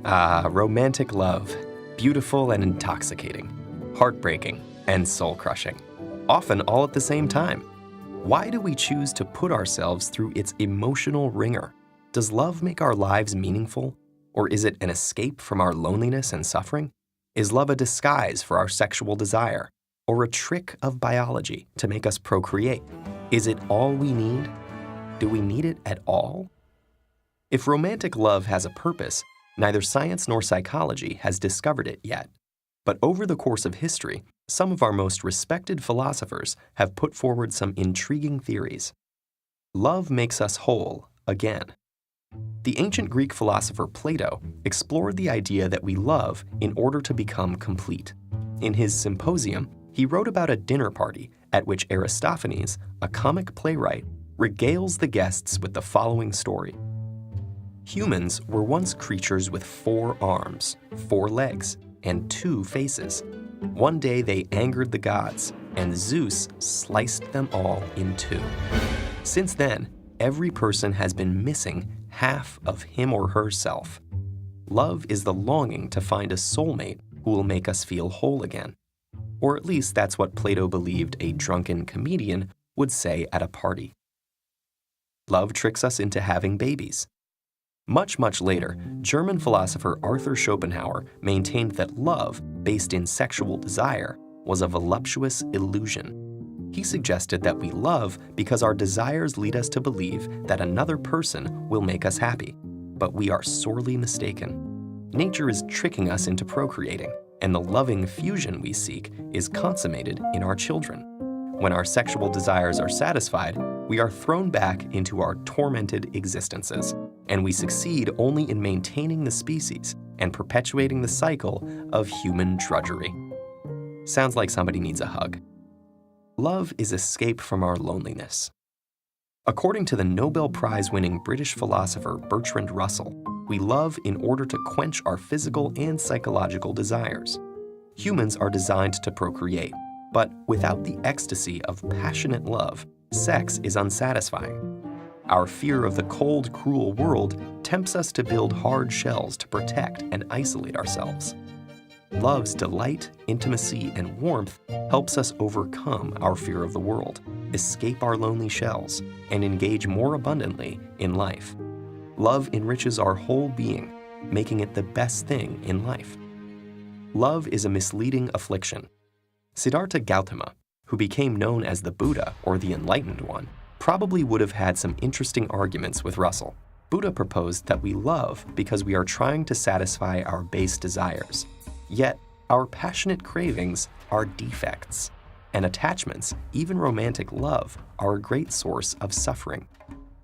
Romantic love. Beautiful and intoxicating. Heartbreaking and soul-crushing. Often all at the same time. Why do we choose to put ourselves through its emotional ringer? Does love make our lives meaningful? Or is it an escape from our loneliness and suffering? Is love a disguise for our sexual desire? Or a trick of biology to make us procreate? Is it all we need? Do we need it at all? If romantic love has a purpose, neither science nor psychology has discovered it yet. But over the course of history, some of our most respected philosophers have put forward some intriguing theories. Love makes us whole again. The ancient Greek philosopher Plato explored the idea that we love in order to become complete. In his Symposium, he wrote about a dinner party at which Aristophanes, a comic playwright, regales the guests with the following story. Humans were once creatures with 4 arms, 4 legs, and 2 faces. One day they angered the gods, and Zeus sliced them all in 2. Since then, every person has been missing half of him or herself. Love is the longing to find a soulmate who will make us feel whole again. Or at least that's what Plato believed a drunken comedian would say at a party. Love tricks us into having babies. Much later, German philosopher Arthur Schopenhauer maintained that love, based in sexual desire, was a voluptuous illusion. He suggested that we love because our desires lead us to believe that another person will make us happy. But we are sorely mistaken. Nature is tricking us into procreating, and the loving fusion we seek is consummated in our children. When our sexual desires are satisfied, we are thrown back into our tormented existences, and we succeed only in maintaining the species and perpetuating the cycle of human drudgery. Sounds like somebody needs a hug. Love is escape from our loneliness. According to the Nobel Prize-winning British philosopher Bertrand Russell, we love in order to quench our physical and psychological desires. Humans are designed to procreate, but without the ecstasy of passionate love, sex is unsatisfying. Our fear of the cold, cruel world tempts us to build hard shells to protect and isolate ourselves. Love's delight, intimacy, and warmth helps us overcome our fear of the world, escape our lonely shells, and engage more abundantly in life. Love enriches our whole being, making it the best thing in life. Love is a misleading affliction. Siddhartha Gautama, who became known as the Buddha or the Enlightened One, probably would have had some interesting arguments with Russell. Buddha proposed that we love because we are trying to satisfy our base desires. Yet, our passionate cravings are defects, and attachments, even romantic love, are a great source of suffering.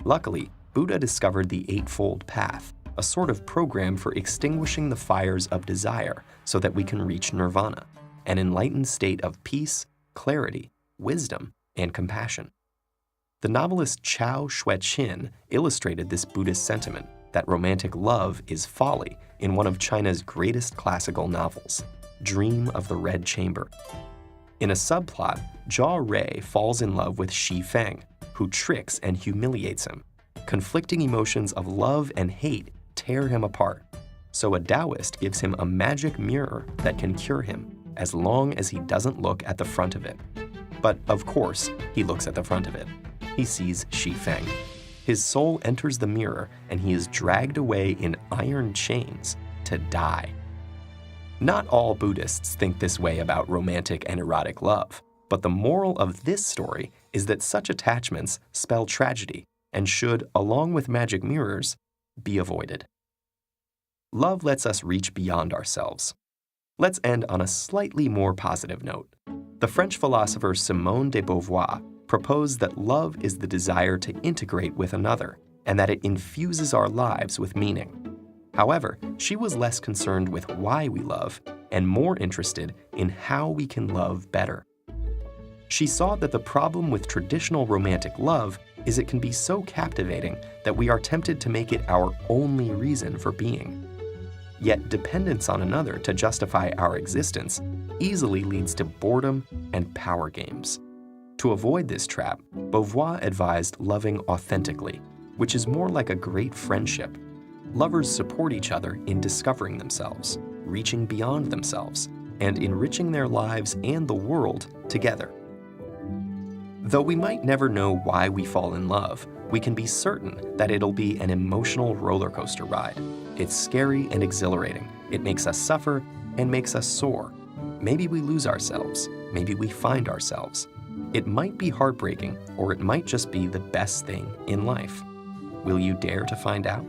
Luckily, Buddha discovered the Eightfold Path, a sort of program for extinguishing the fires of desire so that we can reach nirvana, an enlightened state of peace, clarity, wisdom, and compassion. The novelist Chao Shui-chin illustrated this Buddhist sentiment that romantic love is folly in one of China's greatest classical novels, Dream of the Red Chamber. In a subplot, Jia Rui falls in love with Xi Feng, who tricks and humiliates him. Conflicting emotions of love and hate tear him apart, so a Taoist gives him a magic mirror that can cure him, as long as he doesn't look at the front of it. But of course, he looks at the front of it. He sees Xi Feng. His soul enters the mirror and he is dragged away in iron chains to die. Not all Buddhists think this way about romantic and erotic love, but the moral of this story is that such attachments spell tragedy and should, along with magic mirrors, be avoided. Love lets us reach beyond ourselves. Let's end on a slightly more positive note. The French philosopher Simone de Beauvoir proposed that love is the desire to integrate with another, and that it infuses our lives with meaning. However, she was less concerned with why we love and more interested in how we can love better. She saw that the problem with traditional romantic love is it can be so captivating that we are tempted to make it our only reason for being. Yet dependence on another to justify our existence easily leads to boredom and power games. To avoid this trap, Beauvoir advised loving authentically, which is more like a great friendship. Lovers support each other in discovering themselves, reaching beyond themselves, and enriching their lives and the world together. Though we might never know why we fall in love, we can be certain that it'll be an emotional roller coaster ride. It's scary and exhilarating. It makes us suffer and makes us soar. Maybe we lose ourselves. Maybe we find ourselves. It might be heartbreaking, or it might just be the best thing in life. Will you dare to find out?